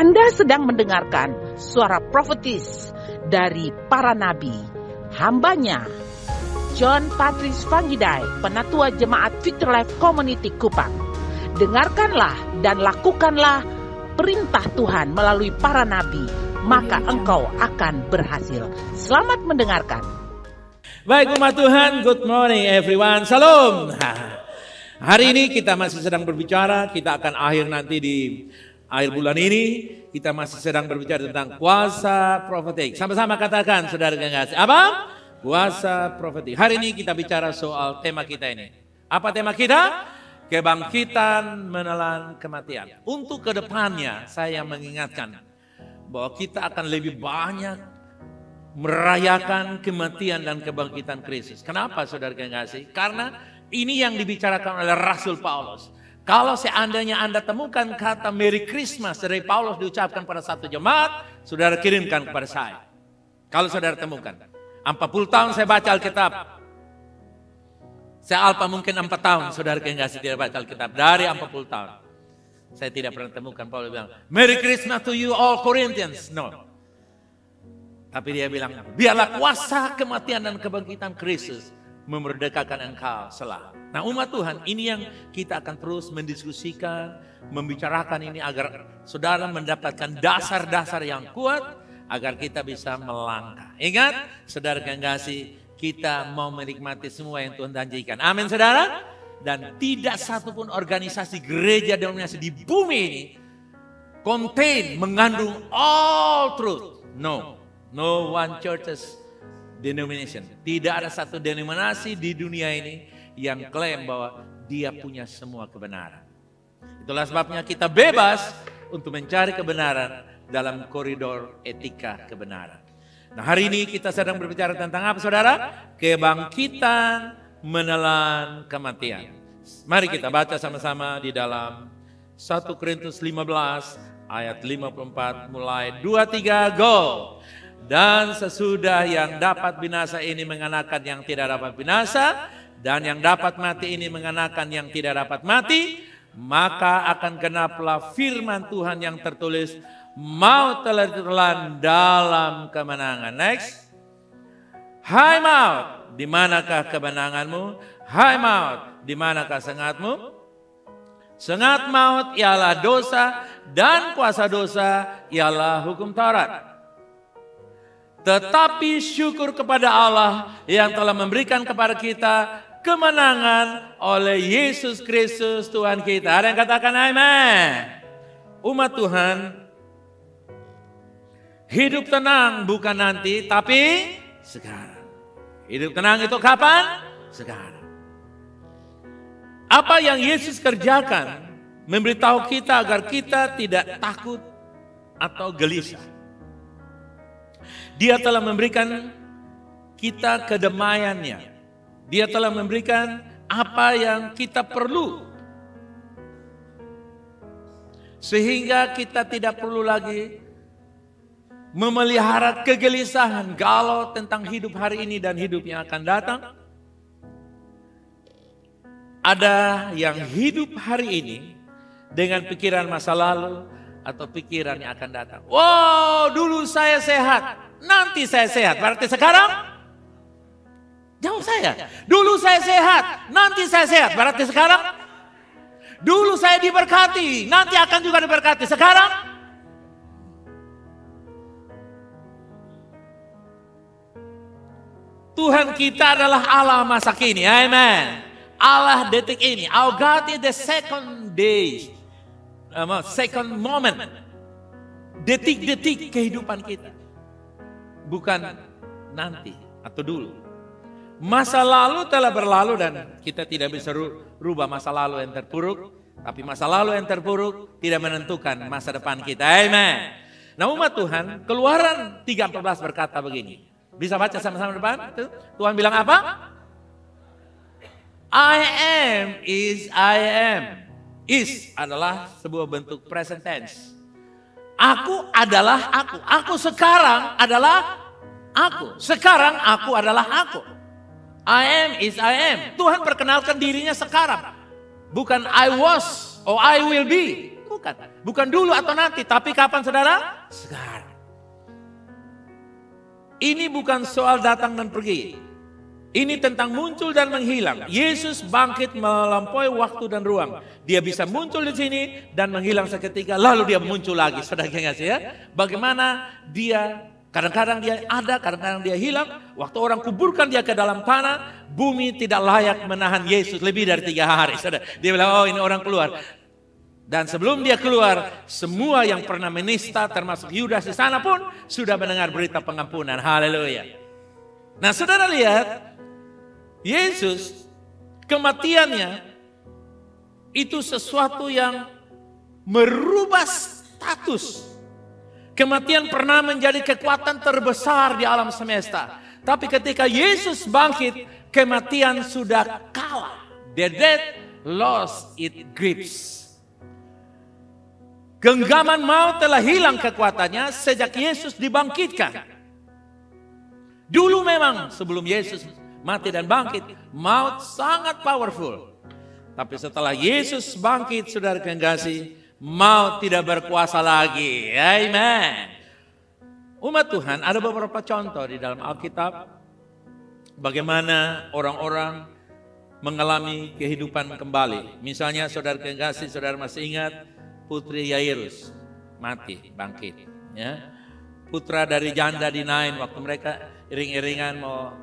Anda sedang mendengarkan suara profetis dari para nabi, hambanya John Patrice Vanggidai, Penatua Jemaat Future Life Community Kupang. Dengarkanlah dan lakukanlah perintah Tuhan melalui para nabi, maka engkau akan berhasil. Selamat mendengarkan. Baik umat Tuhan, good morning everyone, shalom. Hari ini kita masih sedang berbicara, kita akan akhir nanti di akhir bulan ini, kita masih sedang berbicara tentang kuasa profetik. Sama-sama katakan saudara yang kasih, apa? Kuasa profetik. Hari ini kita bicara soal tema kita ini. Apa tema kita? Kebangkitan menelan kematian. Untuk kedepannya saya mengingatkan bahwa kita akan lebih banyak merayakan kematian dan kebangkitan Kristus. Kenapa saudara yang kasih? Karena ini yang dibicarakan oleh Rasul Paulus. Kalau seandainya Anda temukan kata Merry Christmas dari Paulus diucapkan pada satu jemaat, saudara kirimkan kepada saya. Kalau saudara temukan. 40 tahun saya baca Alkitab. Saya alpa mungkin 4 tahun, saudara yang kasih tidak baca Alkitab. Dari 40 tahun. Saya tidak pernah temukan Paulus bilang, Merry Christmas to you all Corinthians. No. Tapi dia bilang, biarlah kuasa kematian dan kebangkitan Kristus memerdekakan engkau selalu. Nah umat Tuhan, ini yang kita akan terus mendiskusikan, membicarakan ini agar saudara mendapatkan dasar-dasar yang kuat agar kita bisa melangkah. Ingat, saudara yang kasih, kita mau menikmati semua yang Tuhan janjikan. Amin saudara. Dan tidak satupun organisasi gereja denominasi di bumi ini mengandung all truth. No one churches denomination. Tidak ada satu denominasi di dunia ini yang klaim bahwa dia punya semua kebenaran. Itulah sebabnya kita bebas untuk mencari kebenaran dalam koridor etika kebenaran. Nah hari ini kita sedang berbicara tentang apa saudara? Kebangkitan menelan kematian. Mari kita baca sama-sama di dalam 1 Korintus 15 ayat 54 mulai 23 go. Dan sesudah yang dapat binasa ini mengenakan yang tidak dapat binasa, dan yang dapat mati ini mengenakan yang tidak dapat mati, maka akan genaplah firman Tuhan yang tertulis, maut telah ditelan dalam kemenangan. Next. Hai maut, di manakah kemenanganmu? Hai maut, di manakah sengatmu? Sengat maut ialah dosa, dan kuasa dosa ialah hukum Taurat. Tetapi syukur kepada Allah yang telah memberikan kepada kita kemenangan oleh Yesus Kristus Tuhan kita. Ada yang katakan amin. Umat Tuhan, hidup tenang bukan nanti tapi sekarang. Hidup tenang itu kapan? Sekarang. Apa yang Yesus kerjakan memberitahu kita agar kita tidak takut atau gelisah. Dia telah memberikan kita kedamaiannya. Dia telah memberikan apa yang kita perlu. Sehingga kita tidak perlu lagi memelihara kegelisahan galau tentang hidup hari ini dan hidup yang akan datang. Ada yang hidup hari ini dengan pikiran masa lalu atau pikiran yang akan datang. Wow, dulu saya sehat. Nanti saya sehat, berarti sekarang? Jawab saya. Dulu saya sehat, nanti saya sehat, berarti sekarang? Dulu saya diberkati, nanti akan juga diberkati, sekarang? Tuhan kita adalah Allah masa kini, amen. Allah detik ini, our God is the second day, second moment. Detik-detik kehidupan kita. Bukan nanti atau dulu. Masa lalu telah berlalu dan kita tidak bisa rubah masa lalu yang terpuruk. Tapi masa lalu yang terpuruk tidak menentukan masa depan kita. Amen. Nah umat Tuhan, Keluaran 3:14 berkata begini. Bisa baca sama-sama depan? Tuhan bilang apa? I am is I am. Is adalah sebuah bentuk present tense. Aku adalah aku. Aku sekarang adalah aku. Sekarang aku adalah aku. I am is I am. Tuhan perkenalkan dirinya sekarang. Bukan I was or I will be. Bukan. Bukan dulu atau nanti, tapi kapan saudara? Sekarang. Ini bukan soal datang dan pergi. Ini tentang muncul dan menghilang. Yesus bangkit melampaui waktu dan ruang. Dia bisa muncul di sini dan menghilang seketika, lalu dia muncul lagi. Saudara ingat ya? Bagaimana dia kadang-kadang dia ada, kadang-kadang dia hilang. Waktu orang kuburkan dia ke dalam tanah, bumi tidak layak menahan Yesus lebih dari 3 hari. Saudara, dia bilang, oh ini orang keluar. Dan sebelum dia keluar, semua yang pernah menista termasuk Yudas di sana pun sudah mendengar berita pengampunan. Haleluya. Nah saudara lihat, Yesus kematiannya itu sesuatu yang merubah status. Kematian pernah menjadi kekuatan terbesar di alam semesta. Tapi ketika Yesus bangkit, kematian sudah kalah. The death lost its grips. Genggaman maut telah hilang kekuatannya sejak Yesus dibangkitkan. Dulu memang sebelum Yesus mati dan bangkit, maut sangat powerful. Tapi setelah Yesus bangkit, saudara kekasih, maut tidak berkuasa lagi. Amen. Umat Tuhan, ada beberapa contoh di dalam Alkitab bagaimana orang-orang mengalami kehidupan kembali. Misalnya saudara kekasih, saudara masih ingat putri Yairus mati, bangkit. Ya. Putra dari janda di Nain, waktu mereka iring-iringan mau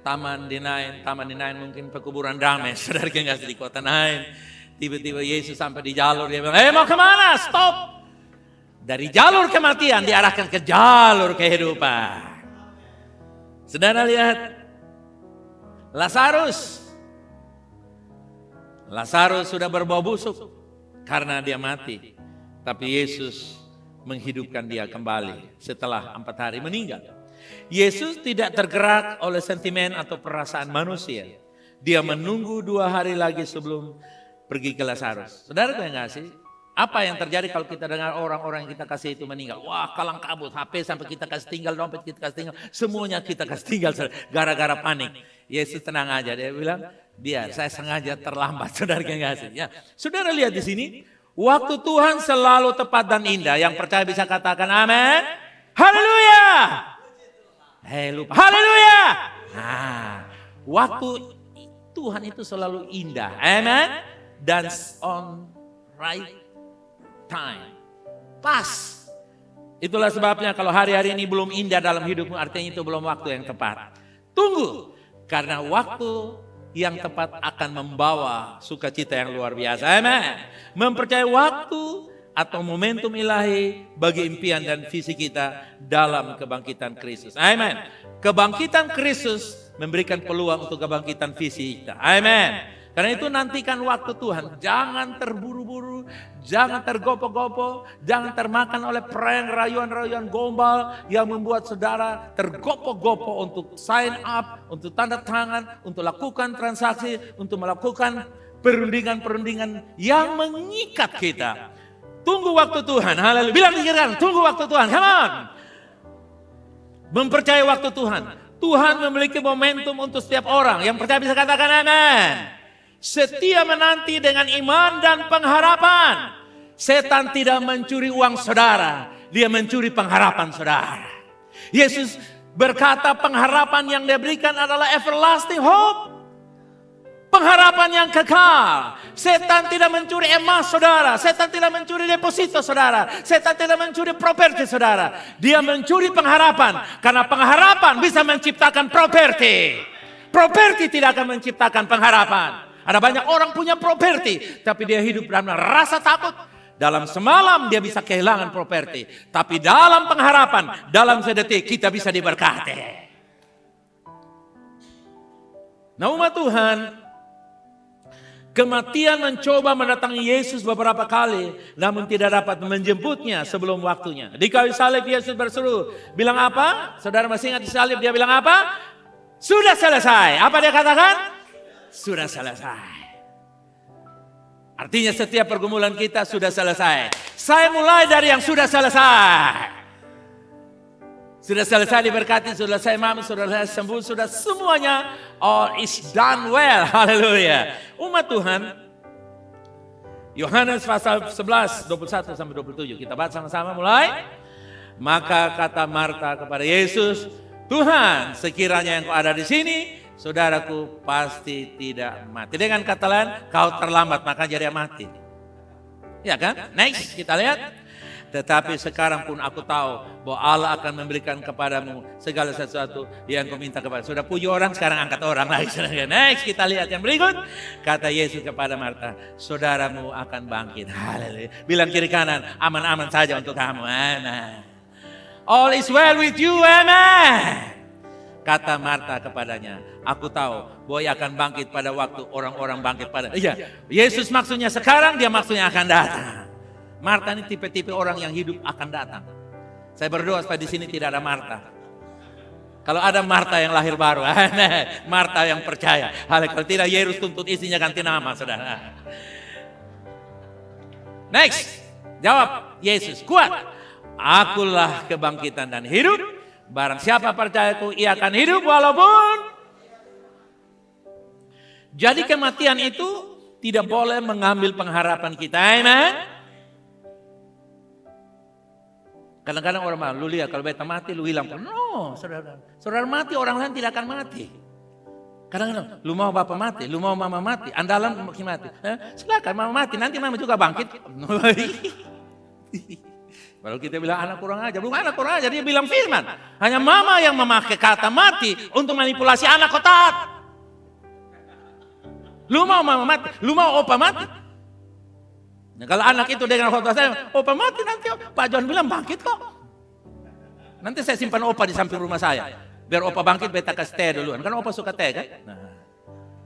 taman di Nain mungkin pekuburan damai, saudara kekasih di kota Nain. Tiba-tiba Yesus sampai di jalur, dia bilang, mau kemana? Stop! Dari jalur kematian diarahkan ke jalur kehidupan. Saudara lihat, Lazarus sudah berbau busuk karena dia mati. Tapi Yesus menghidupkan dia kembali setelah 4 hari meninggal. Yesus tidak tergerak oleh sentimen atau perasaan manusia. Dia menunggu 2 hari lagi sebelum pergi ke Lazarus. Saudara tahu nggak sih? Apa yang terjadi kalau kita dengar orang-orang yang kita kasih itu meninggal? Wah, kalang kabut, HP sampai kita kasih tinggal, dompet kita kasih tinggal, semuanya kita kasih tinggal gara-gara panik. Yesus tenang aja, dia bilang, biar saya sengaja terlambat, saudara kasih. Ya, saudara lihat di sini, waktu Tuhan selalu tepat dan indah. Yang percaya bisa katakan amin. Haleluya. Lupa. Haleluya. Nah, waktu Tuhan itu selalu indah. Amen. Dan on right time. Pas. Itulah sebabnya kalau hari-hari ini belum indah dalam hidupmu, artinya itu belum waktu yang tepat. Tunggu. Karena waktu yang tepat akan membawa sukacita yang luar biasa. Amen. Mempercayai waktu atau momentum ilahi bagi impian dan visi kita dalam kebangkitan Kristus. Amen. Kebangkitan Kristus memberikan peluang untuk kebangkitan visi kita. Amen. Karena itu nantikan waktu Tuhan. Jangan terburu-buru, jangan tergopoh-gopoh, jangan termakan oleh prank, rayuan-rayuan gombal yang membuat saudara tergopoh-gopoh untuk sign up, untuk tanda tangan, untuk lakukan transaksi, untuk melakukan perundingan-perundingan yang mengikat kita. Tunggu waktu Tuhan. Haleluya. Bilang dikirkan, tunggu waktu Tuhan. Come on. Mempercayai waktu Tuhan. Tuhan memiliki momentum untuk setiap orang. Yang percaya bisa katakan amin. Setia menanti dengan iman dan pengharapan. Setan tidak mencuri uang saudara. Dia mencuri pengharapan saudara. Yesus berkata pengharapan yang dia berikan adalah everlasting hope. Pengharapan yang kekal. Setan tidak mencuri emas saudara. Setan tidak mencuri deposito saudara. Setan tidak mencuri properti saudara. Dia mencuri pengharapan. Karena pengharapan bisa menciptakan properti. Properti tidak akan menciptakan pengharapan. Ada banyak orang punya properti. Tapi dia hidup dalam rasa takut. Dalam semalam dia bisa kehilangan properti. Tapi dalam pengharapan, dalam sedetik kita bisa diberkati. Nah umat Tuhan, kematian mencoba mendatangi Yesus beberapa kali, namun tidak dapat menjemputnya sebelum waktunya. Di kayu salib Yesus berseru, bilang apa? Saudara masih ingat di salib dia bilang apa? Sudah selesai. Apa dia katakan? Sudah selesai. Artinya setiap pergumulan kita sudah selesai. Saya mulai dari yang sudah selesai. Sudah selesai diberkati, sudah selesai mami, sudah selesai sembuh, sudah semuanya all is done well. Haleluya. Umat Tuhan, Yohanes pasal 11, 21 sampai 27. Kita baca sama-sama mulai. Maka kata Marta kepada Yesus, Tuhan, sekiranya Engkau ada di sini, saudaraku pasti tidak mati. Dengan kata lain, kau terlambat maka jadi mati. Ya kan? Next, kita lihat. Tetapi sekarang pun aku tahu bahwa Allah akan memberikan kepadamu segala sesuatu yang kau minta kepada. Sudah puji orang, sekarang angkat orang lagi. Next, kita lihat yang berikut. Kata Yesus kepada Marta, saudaramu akan bangkit. Haleluya. Bilang kiri kanan, aman-aman saja untuk kamu. Amen. All is well with you, amen. Kata Marta kepadanya, aku tahu bahwa ia akan bangkit pada waktu orang-orang bangkit pada. Iya, Yesus maksudnya sekarang, dia maksudnya akan datang. Marta ini tipe-tipe orang yang hidup akan datang. Saya berdoa supaya di sini tidak ada Marta. Kalau ada Marta yang lahir baru, Marta yang percaya. Kalau tidak, Yesus tuntut istrinya ganti nama, saudara. Next, jawab Yesus, kuat. Akulah kebangkitan dan hidup. Barang siapa percayaku, ia akan hidup walaupun. Jadi kematian itu tidak boleh mengambil pengharapan kita, amen. Kadang-kadang orang malu, lu lihat kalau beta mati, lu hilang. No, saudara mati, orang lain tidak akan mati. Kadang-kadang, lu mau bapak mati, lu mau mama mati, andalan mungkin mati. Silakan mama mati, nanti mama juga bangkit. Baru kita bilang anak kurang ajar, bukan anak kurang ajar, dia bilang firman. Hanya mama yang memakai kata mati untuk manipulasi anak kau taat. Lu mau mama mati, lu mau opa mati. Nah, kalau anak itu dengan khotbah saya, opa mati nanti, Pak John bilang bangkit kok. Nanti saya simpan opa di samping rumah saya. Biar opa bangkit, beta kasih teh duluan. Kan opa suka teh kan? Nah,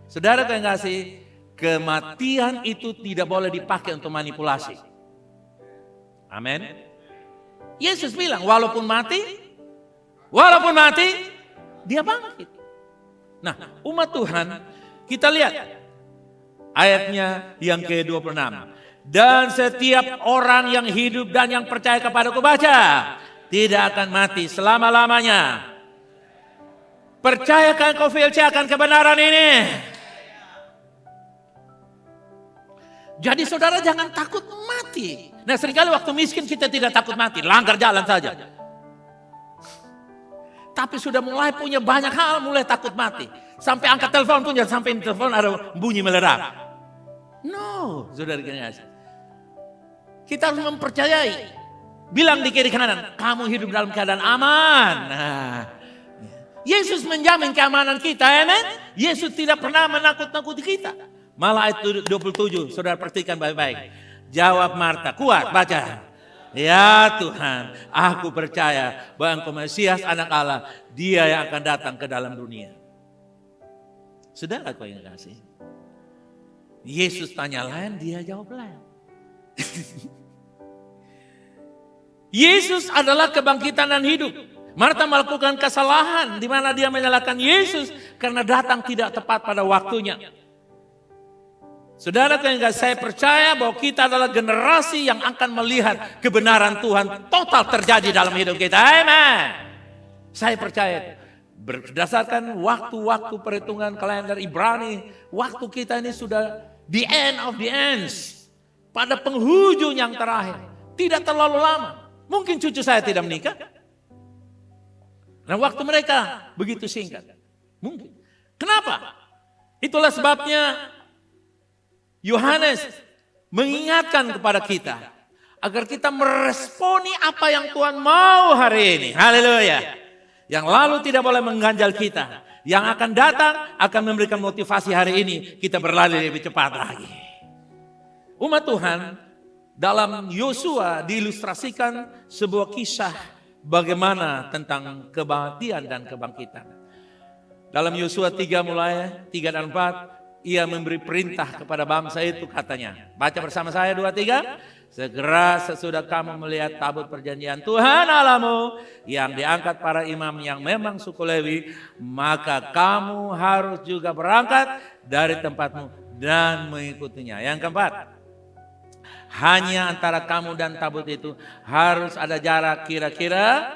saudara yang kasih, kematian itu tidak boleh dipakai untuk manipulasi. Amin. Yesus bilang, walaupun mati, dia bangkit. Nah, umat Tuhan, kita lihat ayatnya yang ke-26. Dan setiap orang yang hidup dan yang percaya kepadaku, baca, tidak akan mati selama-lamanya. Percayakan kau VLC akan kebenaran ini. Jadi saudara jangan takut mati. Nah, seringkali waktu miskin kita tidak takut mati, langgar jalan saja. Tapi sudah mulai punya banyak hal, mulai takut mati. Sampai angkat telepon pun jangan sampai telepon ada bunyi meledak. No, saudara kasih. Kita harus mempercayai. Bilang di kiri kanan, kamu hidup dalam keadaan aman. Nah, Yesus menjamin keamanan kita, amen. Yesus tidak pernah menakut-nakuti kita. Malah ayat 27, saudara perhatikan baik-baik. Jawab Marta, kuat, baca. Ya Tuhan, aku percaya bahwa Engkau Mesias anak Allah, Dia yang akan datang ke dalam dunia. Saudara aku yang kasih. Yesus tanya lain, dia jawab lain. Yesus adalah kebangkitan dan hidup. Marta melakukan kesalahan di mana dia menyalahkan Yesus karena datang tidak tepat pada waktunya. Saudara yang saya percaya bahwa kita adalah generasi yang akan melihat kebenaran Tuhan total terjadi dalam hidup kita. Amen. Saya percaya berdasarkan waktu-waktu perhitungan kalender Ibrani, waktu kita ini sudah the end of the ends. Pada penghujung yang terakhir. Tidak terlalu lama. Mungkin cucu saya tidak menikah. Dan waktu mereka begitu singkat. Mungkin. Kenapa? Itulah sebabnya Yohanes mengingatkan kepada kita. Agar kita meresponi apa yang Tuhan mau hari ini. Haleluya. Yang lalu tidak boleh mengganjal kita. Yang akan datang akan memberikan motivasi hari ini. Kita berlari lebih cepat lagi. Umat Tuhan, dalam Yosua diilustrasikan sebuah kisah bagaimana tentang kematian dan kebangkitan. Dalam Yosua 3 mulai 3 dan 4, ia memberi perintah kepada bangsa itu katanya. Baca bersama saya 2, 3. Segera sesudah kamu melihat tabut perjanjian Tuhan Allahmu yang diangkat para imam yang memang suku Lewi, maka kamu harus juga berangkat dari tempatmu dan mengikutinya. Yang keempat, hanya antara kamu dan tabut itu harus ada jarak kira-kira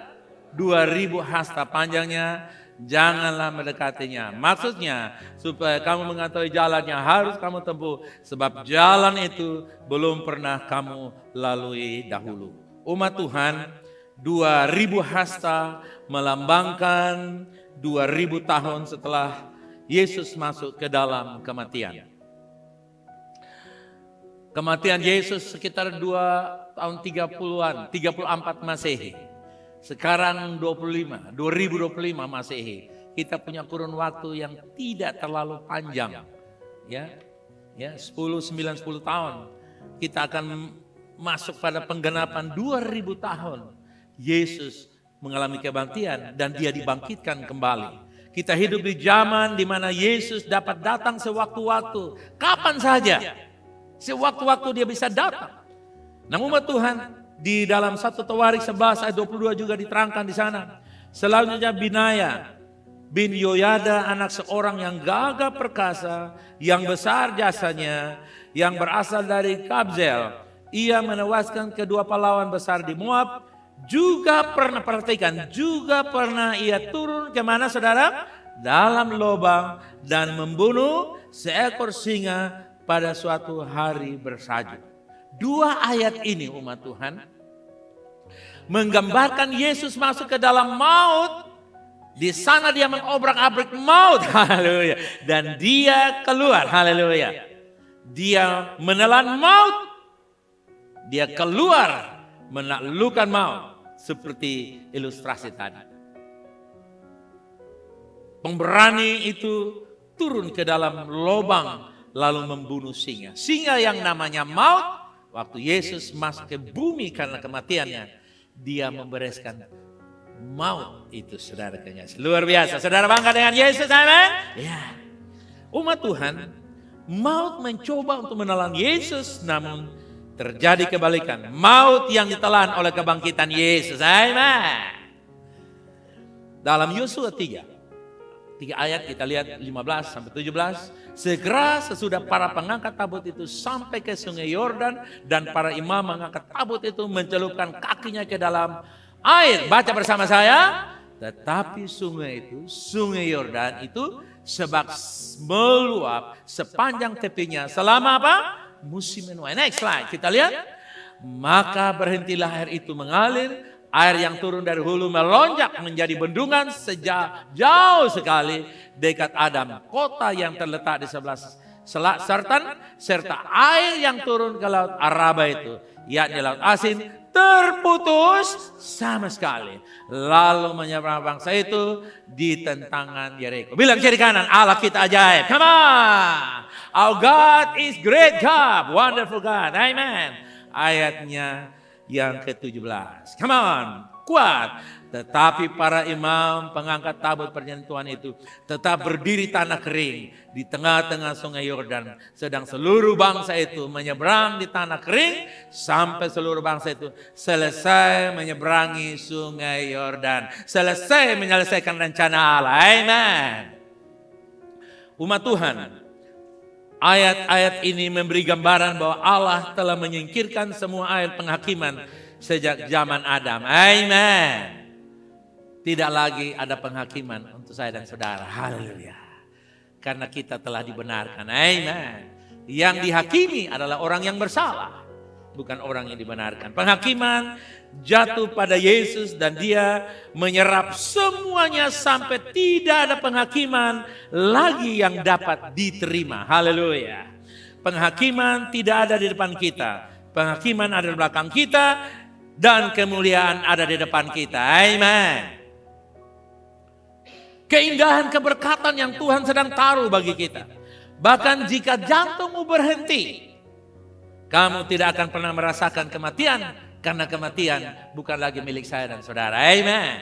2000 hasta panjangnya janganlah mendekatinya. Maksudnya supaya kamu mengetahui jalan yang harus kamu tempuh, sebab jalan itu belum pernah kamu lalui dahulu. Umat Tuhan, 2000 hasta melambangkan 2000 tahun setelah Yesus masuk ke dalam kematian. Kematian Yesus sekitar 2 tahun 30-an, 34 Masehi. Sekarang 2025 Masehi. Kita punya kurun waktu yang tidak terlalu panjang. Ya, 10 tahun. Kita akan masuk pada penggenapan 2000 tahun. Yesus mengalami kebangkitan dan dia dibangkitkan kembali. Kita hidup di zaman di mana Yesus dapat datang sewaktu-waktu, kapan saja. Sewaktu-waktu dia bisa datang. Namun umat Tuhan, di dalam 1 Tawarik 11 ayat 22 juga diterangkan di sana. Selanjutnya Binaya bin Yoyada, anak seorang yang gagah perkasa, yang besar jasanya, yang berasal dari Kabzel. Ia menewaskan kedua pahlawan besar di Moab. Juga pernah, perhatikan, juga pernah ia turun kemana saudara? Dalam lubang dan membunuh seekor singa pada suatu hari bersalju. 2 ayat ini umat Tuhan menggambarkan Yesus masuk ke dalam maut. Di sana dia mengobrak-abrik maut, haleluya. Dan dia keluar, haleluya. Dia menelan maut. Dia keluar menaklukkan maut. Seperti ilustrasi tadi. Pemberani itu turun ke dalam lubang lalu membunuh singa. Singa yang namanya maut. Waktu Yesus masuk ke bumi karena kematiannya, dia membereskan maut itu, saudara. Luar biasa. Saudara bangga dengan Yesus, amin? Ya. Umat Tuhan, maut mencoba untuk menelan Yesus, namun terjadi kebalikan. Maut yang ditelan oleh kebangkitan Yesus, amin. Dalam Yosua 3 ayat kita lihat 15 sampai 17. Segera sesudah para pengangkat tabut itu sampai ke sungai Yordan dan para imam mengangkat tabut itu mencelupkan kakinya ke dalam air. Baca bersama saya. Tetapi sungai Yordan itu sebab meluap sepanjang tepinya selama apa? Musim menuai. Next slide, kita lihat. Maka berhentilah air itu mengalir. Air yang turun dari hulu melonjak menjadi bendungan jauh sekali dekat Adam, kota yang terletak di sebelah Selat Sartan, serta air yang turun ke laut Araba itu, yakni laut asin, terputus sama sekali. Lalu menyeberang bangsa itu di tentangan Yeriko. Bilang kiri kanan, Allah kita ajaib. Come on. Our God is great God, wonderful God. Amen. Ayatnya yang ke-17. Come on, kuat. Tetapi para imam pengangkat tabut perjanjian Tuhan itu tetap berdiri tanah kering di tengah-tengah sungai Yordan. Sedang seluruh bangsa itu menyeberang di tanah kering sampai seluruh bangsa itu selesai menyeberangi sungai Yordan. Selesai menyelesaikan rencana Allah. Amen. Umat Tuhan, ayat-ayat ini memberi gambaran bahwa Allah telah menyingkirkan semua ayat penghakiman sejak zaman Adam. Amen. Tidak lagi ada penghakiman untuk saya dan saudara. Haleluya. Karena kita telah dibenarkan. Amen. Yang dihakimi adalah orang yang bersalah, bukan orang yang dibenarkan. Penghakiman jatuh pada Yesus dan dia menyerap semuanya sampai tidak ada penghakiman lagi yang dapat diterima. Haleluya. Penghakiman tidak ada di depan kita. Penghakiman ada di belakang kita dan kemuliaan ada di depan kita. Amen. Keindahan keberkatan yang Tuhan sedang taruh bagi kita. Bahkan jika jantungmu berhenti, kamu tidak akan pernah merasakan kematian. Karena kematian bukan lagi milik saya dan saudara. Amen.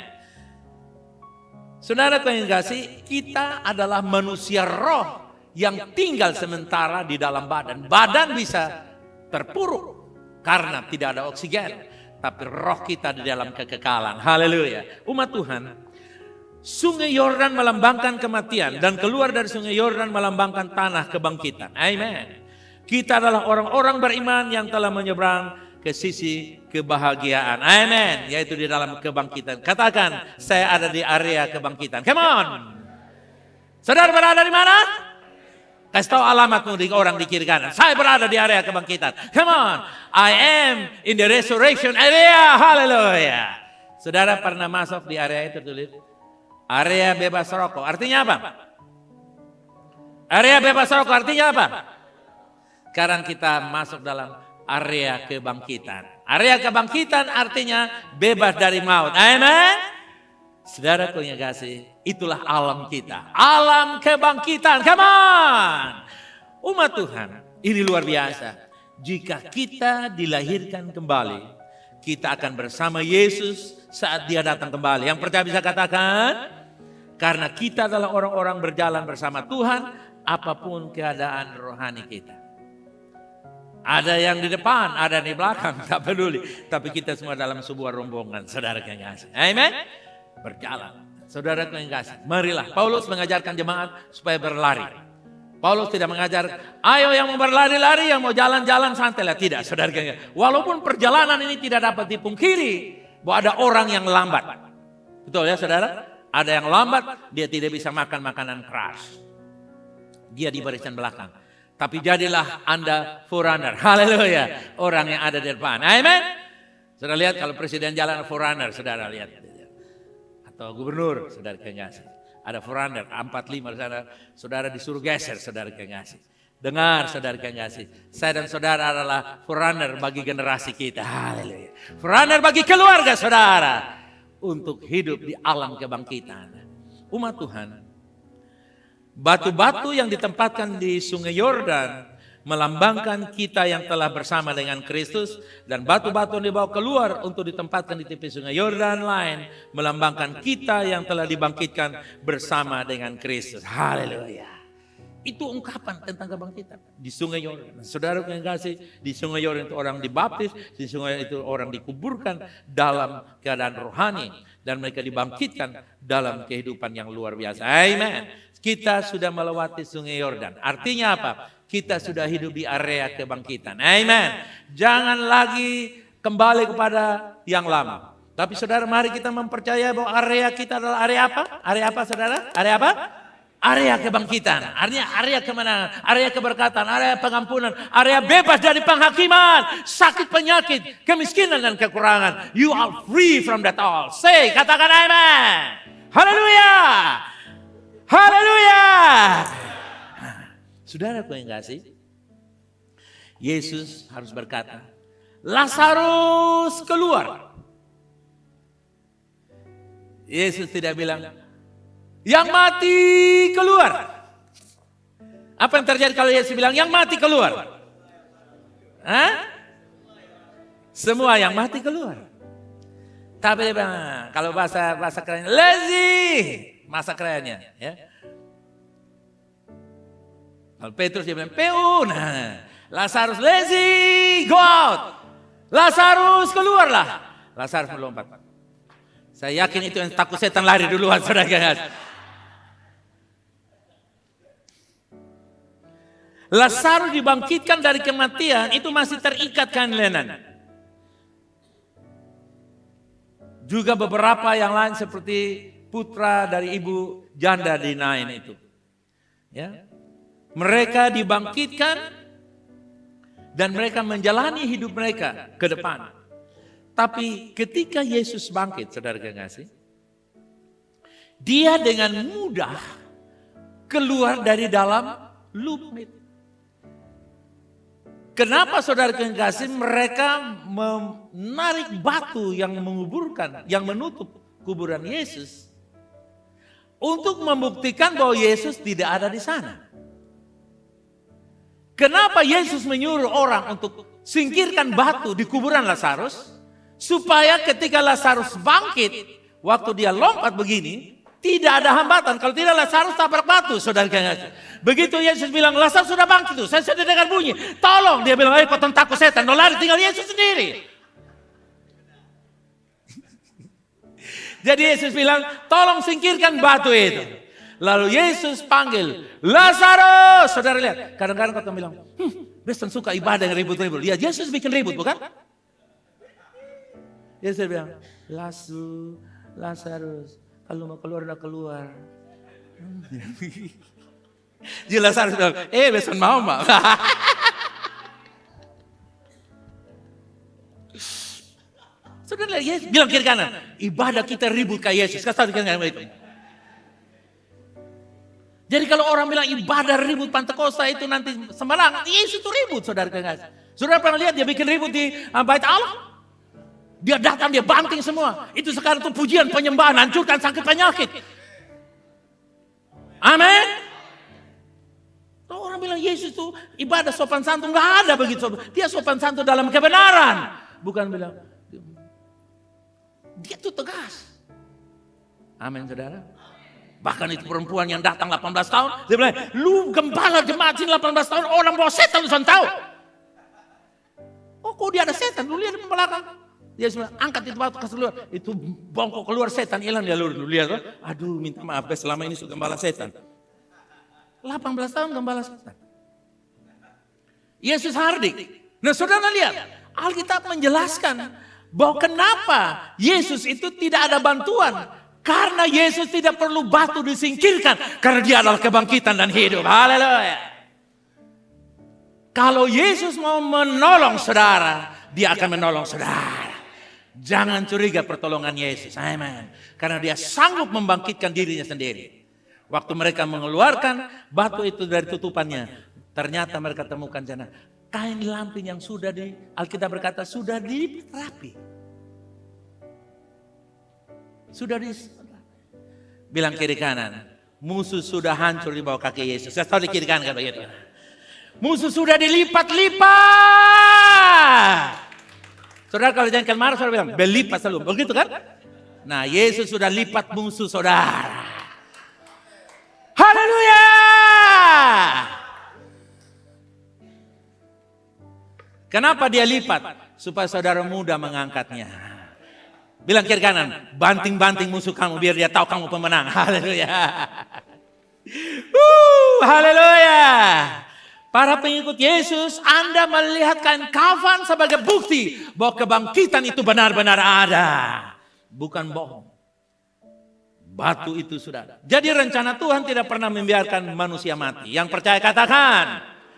Saudara yang kasih, kita adalah manusia roh yang tinggal sementara di dalam badan. Badan bisa terpuruk karena tidak ada oksigen. Tapi roh kita di dalam kekekalan. Haleluya. Umat Tuhan, sungai Yordan melambangkan kematian. Dan keluar dari sungai Yordan melambangkan tanah kebangkitan. Amen. Kita adalah orang-orang beriman yang telah menyeberang ke sisi kebahagiaan. Amin. Yaitu di dalam kebangkitan. Katakan, saya ada di area kebangkitan. Come on. Saudara berada di mana? Kasih tahu alamatmu di orang di kiri kanan. Saya berada di area kebangkitan. Come on. I am in the resurrection area. Hallelujah. Saudara pernah masuk di area itu tulis? Area bebas rokok. Artinya apa? Area bebas rokok artinya apa? Sekarang kita masuk dalam area kebangkitan. Area kebangkitan artinya bebas dari maut. Amin. Saudaraku yang kasih, itulah alam kita. Alam kebangkitan. Come on. Umat Tuhan, ini luar biasa. Jika kita dilahirkan kembali, kita akan bersama Yesus saat dia datang kembali. Yang percaya bisa katakan, karena kita adalah orang-orang berjalan bersama Tuhan, apapun keadaan rohani kita. Ada yang di depan, ada yang di belakang, tak peduli. Tapi kita semua dalam sebuah rombongan, saudara yang kasih. Amen. Berjalan. Saudara yang kasih, marilah. Paulus mengajarkan jemaat supaya berlari. Paulus tidak mengajar, ayo yang mau berlari-lari, yang mau jalan-jalan santai lah. Tidak, saudara yang kasih. Walaupun perjalanan ini tidak dapat dipungkiri, bahwa ada orang yang lambat. Betul ya saudara? Ada yang lambat, dia tidak bisa makan makanan keras. Dia di barisan belakang. Tapi jadilah Anda forerunner. Haleluya. Orang yang ada di depan. Amen. Saudara lihat kalau presiden jalan forerunner, saudara lihat. Atau gubernur, saudara kasih. Ada forerunner, 45 saudara disuruh geser, saudara kasih. Dengar, saudara kasih. Saya dan saudara adalah forerunner bagi generasi kita. Haleluya. Forerunner bagi keluarga saudara. Untuk hidup di alam kebangkitan. Umat Tuhan. Batu-batu yang ditempatkan di sungai Yordan melambangkan kita yang telah bersama dengan Kristus, dan batu-batu yang dibawa keluar untuk ditempatkan di tepi sungai Yordan lain melambangkan kita yang telah dibangkitkan bersama dengan Kristus. Haleluya. Itu ungkapan tentang kebangkitan di sungai Yordan. Saudara yang kasih, di sungai Yordan itu orang dibaptis, di sungai itu orang dikuburkan dalam keadaan rohani, dan mereka dibangkitkan dalam kehidupan yang luar biasa. Amen. Kita sudah melewati sungai Yordan. Artinya apa? Kita sudah hidup di area kebangkitan. Amen. Jangan lagi kembali kepada yang lama. Tapi saudara, mari kita mempercayai bahwa area kita adalah area apa? Area apa saudara? Area apa? Area kebangkitan. Artinya area kemenangan, area keberkatan, area pengampunan, area bebas dari penghakiman, sakit, penyakit, kemiskinan dan kekurangan. You are free from that all. Say, katakan amen. Haleluya. Haleluya. Saudaraku yang kasih, Yesus harus berkata, Lazarus keluar. Yesus tidak bilang, yang mati keluar. Apa yang terjadi kalau Yesus bilang, yang mati keluar? Hah? Semua yang mati keluar. Tapi dia bilang, kalau bahasa kerennya, lazy. Masa kerennya. Ya. Kalau Petrus dia bilang, Peun, Lazarus lazy, go out. Lazarus keluarlah. Lazarus melompat. Saya yakin itu yang takut setan lari duluan, saudara. Lazarus dibangkitkan dari kematian, itu masih terikat kain lenan. Juga beberapa yang lain seperti putra dari ibu janda di Nain itu. Ya. Mereka dibangkitkan dan mereka menjalani hidup mereka ke depan. Tapi ketika Yesus bangkit, saudara kekasih, dia dengan mudah keluar dari dalam loop itu. Kenapa saudara kekasih mereka menarik batu yang menguburkan, yang menutup kuburan Yesus untuk membuktikan bahwa Yesus tidak ada di sana? Kenapa Yesus menyuruh orang untuk singkirkan batu di kuburan Lazarus? Supaya ketika Lazarus bangkit, waktu dia lompat begini, tidak ada hambatan. Kalau tidak Lazarus tabrak batu, saudara kekasih. Begitu Yesus bilang, Lazarus sudah bangkit tuh, saya sudah dengar bunyi. Tolong, dia bilang, kau takut setan, lari, tinggal Yesus sendiri. Jadi Yesus bilang, tolong singkirkan batu itu. Lalu Yesus panggil, Lazarus. Saudara lihat, kadang-kadang kau bilang, Kristen suka ibadah yang ribut-ribut. Lihat, Yesus bikin ribut, bukan? Yesus bilang, Lazarus, kalau mau keluar udah keluar. Jelas harus bilang, besan mau mak. Saudara lihat Yesus bilang kiri kanan, ibadah kita ribut kayak Yesus. Kasih kiri kanan itu. Jadi kalau orang bilang ibadah ribut Pentakosta itu nanti sembarangan, Yesus itu ribut, saudara kasih. Saudara pernah lihat dia bikin ribut di Bait Allah? Dia datang, dia banting semua. Itu sekarang itu pujian, penyembahan, hancurkan sakit penyakit. Amin. Kalau orang bilang Yesus itu ibadah sopan santun, nggak ada begitu. Dia sopan santun dalam kebenaran, bukan bilang. Dia tuh tegas. Amin, saudara. Bahkan itu perempuan yang datang 18 tahun, dia bilang, lu gembala jemaat sini 18 tahun, orang bawa setan lu tahu. Oh, kok dia ada setan? Lu lihat di belakang. Dia bilang, angkat itu batu kasih keluar. Itu bongkok keluar setan, hilang dia lu lihat. Aduh, minta maaf, selama ini sudah gembala setan. 18 tahun gembala setan. Yesus hardik. Nah, saudara lihat, Alkitab menjelaskan bahwa kenapa Yesus itu tidak ada bantuan. Karena Yesus tidak perlu batu disingkirkan. Karena dia adalah kebangkitan dan hidup. Haleluya. Kalau Yesus mau menolong saudara, dia akan menolong saudara. Jangan curiga pertolongan Yesus. Amen. Karena dia sanggup membangkitkan dirinya sendiri. Waktu mereka mengeluarkan batu itu dari tutupannya. Ternyata mereka temukan sana kain lampin yang sudah Alkitab berkata sudah dilipat rapi. Sudah bilang kiri kanan, musuh sudah hancur di bawah kaki Yesus. Saya tahu di kiri kanan kan begitu. Musuh sudah dilipat-lipat. Saudara kalau jangan marah, saudara bilang berlipat selalu, begitu kan? Nah, Yesus sudah lipat musuh saudara. Haleluya! Kenapa dia lipat? Supaya saudara mudah mengangkatnya. Bilang kiri kanan, banting-banting musuh kamu biar dia tahu kamu pemenang. Haleluya. Haleluya. Para pengikut Yesus, Anda melihat kain kafan sebagai bukti bahwa kebangkitan itu benar-benar ada. Bukan bohong. Batu itu sudah ada. Jadi rencana Tuhan tidak pernah membiarkan manusia mati. Yang percaya katakan.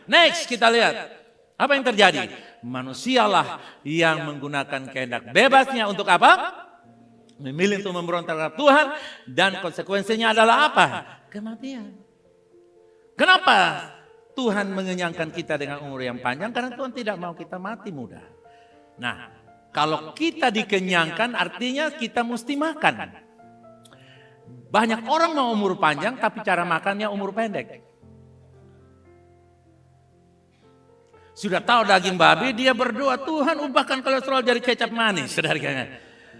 Next kita lihat. Apa yang terjadi? Manusialah yang menggunakan kehendak bebasnya untuk apa? Memilih untuk memberontak terhadap Tuhan. Dan konsekuensinya adalah apa? Kematian. Kenapa Tuhan mengenyangkan kita dengan umur yang panjang? Karena Tuhan tidak mau kita mati muda. Nah, kalau kita dikenyangkan artinya kita mesti makan. Banyak orang mau umur panjang tapi cara makannya umur pendek. Sudah tahu daging babi, dia berdoa, Tuhan ubahkan kolesterol jadi kecap manis. Saudara,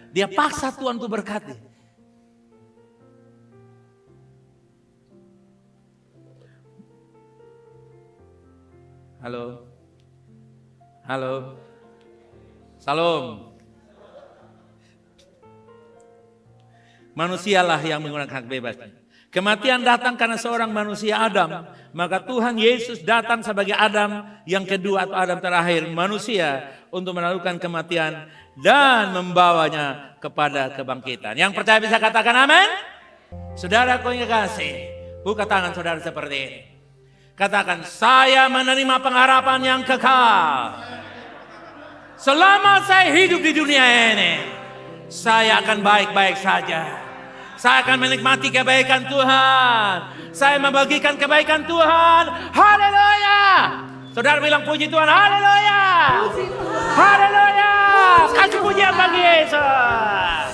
dia paksa Tuhan untuk berkati. Halo. Halo. Salam. Manusialah yang menggunakan hak bebasnya. Kematian datang karena seorang manusia Adam. Maka Tuhan Yesus datang sebagai Adam yang kedua atau Adam terakhir manusia untuk menaklukkan kematian dan membawanya kepada kebangkitan. Yang percaya bisa katakan amin? Saudaraku yang kasih, buka tangan saudara seperti ini. Katakan, saya menerima pengharapan yang kekal. Selama saya hidup di dunia ini, saya akan baik-baik saja. Saya akan menikmati kebaikan Tuhan. Saya membagikan kebaikan Tuhan. Haleluya. Saudara bilang puji Tuhan. Haleluya. Haleluya. Kasih pujian bagi Yesus.